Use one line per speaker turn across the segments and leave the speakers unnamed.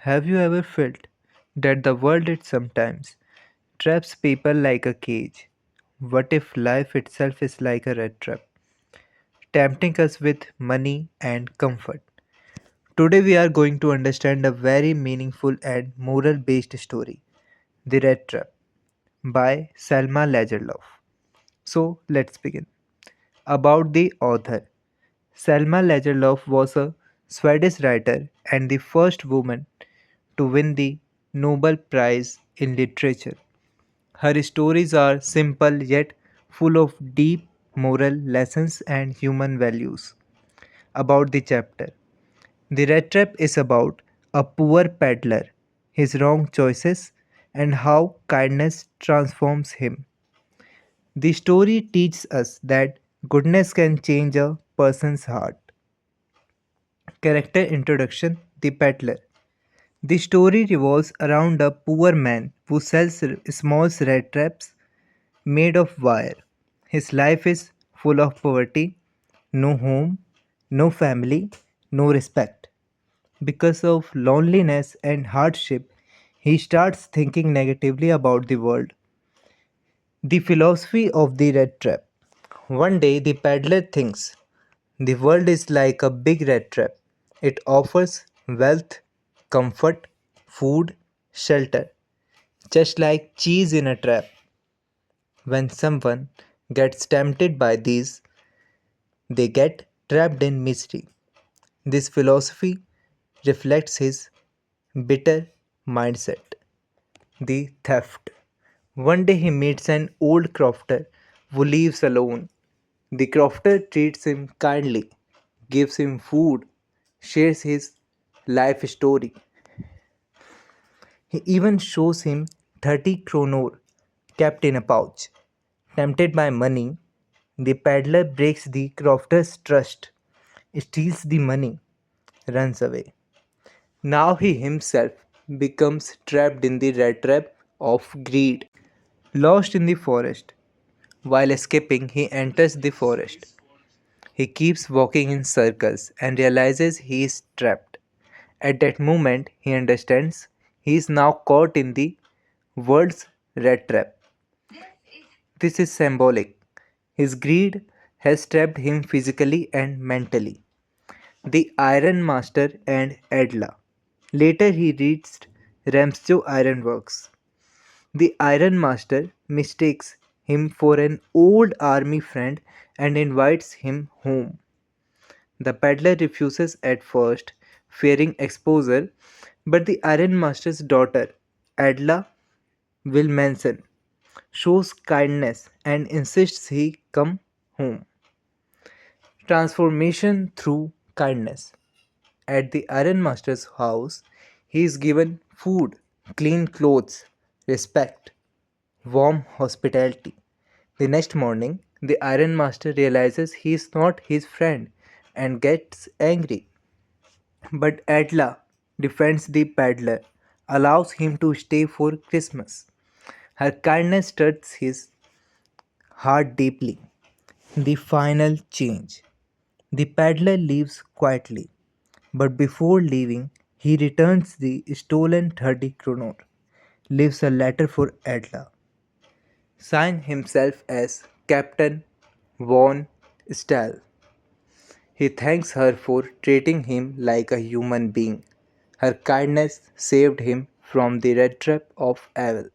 Have you ever felt that the world it sometimes traps people like a cage? What if life itself is like a red trap, tempting us with money and comfort? Today we are going to understand a very meaningful and moral based story, The Red Trap, by Selma Lagerlof. So let's begin. About the author. Selma Lagerlof was a Swedish writer and the first woman to win the Nobel Prize in Literature. Her stories are simple yet full of deep moral lessons and human values. About the chapter. The Red Trap is about a poor peddler, his wrong choices, and how kindness transforms him. The story teaches us that goodness can change a person's heart. Character introduction. The Peddler. The story revolves around a poor man who sells small rat traps made of wire. His life is full of poverty, no home, no family, no respect. Because of loneliness and hardship, he starts thinking negatively about the world. The philosophy of the red trap. One day, the peddler thinks the world is like a big red trap. It offers wealth, comfort, food, shelter, just like cheese in a trap. When someone gets tempted by these, they get trapped in misery. This philosophy reflects his bitter mindset. The theft. One day he meets an old crofter who lives alone. The crofter treats him kindly, gives him food, shares his life story. He even shows him 30 kronor kept in a pouch. Tempted by money, the peddler breaks the crofter's trust, steals the money, runs away. Now he himself becomes trapped in the rat trap of greed. Lost in the forest. While escaping, he enters the forest. He keeps walking in circles and realizes he is trapped. At that moment, he understands he is now caught in the world's rat trap. This is symbolic. His greed has trapped him physically and mentally. The Iron Master and Adla. Later, he reached Ramsjo Ironworks. The Iron Master mistakes him for an old army friend and invites him home. The peddler refuses at first, fearing exposure, but the Iron Master's daughter, Adla Wilmanson, shows kindness and insists he come home. Transformation through kindness. At the Iron Master's house, he is given food, clean clothes, respect, warm hospitality. The next morning, the Iron Master realizes he is not his friend and gets angry. But Adla defends the peddler, allows him to stay for Christmas. Her kindness touches his heart deeply. The final change. The peddler leaves quietly, but before leaving, he returns the stolen 30 kronor, leaves a letter for Adla, signs himself as Captain Von Stahl. He thanks her for treating him like a human being. Her kindness saved him from the red trap of evil.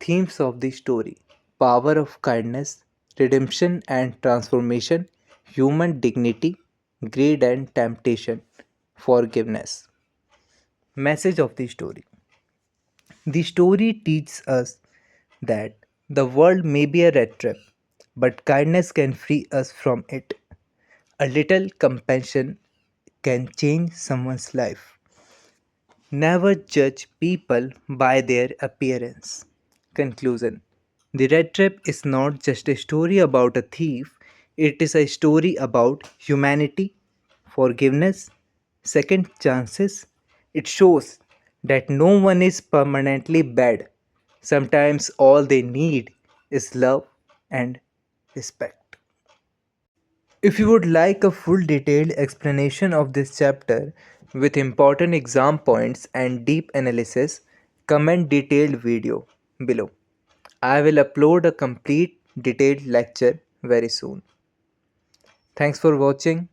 Themes of the story: power of kindness, redemption and transformation, human dignity, greed and temptation, forgiveness. Message of the story: the story teaches us that the world may be a red trap, but kindness can free us from it. A little compassion can change someone's life. Never judge people by their appearance. Conclusion: The Red Trap is not just a story about a thief, it is a story about humanity, forgiveness, second chances. It shows that no one is permanently bad. Sometimes all they need is love and respect. If you would like a full detailed explanation of this chapter, with important exam points and deep analysis. Comment detailed video below. I will upload a complete detailed lecture very soon. Thanks for watching.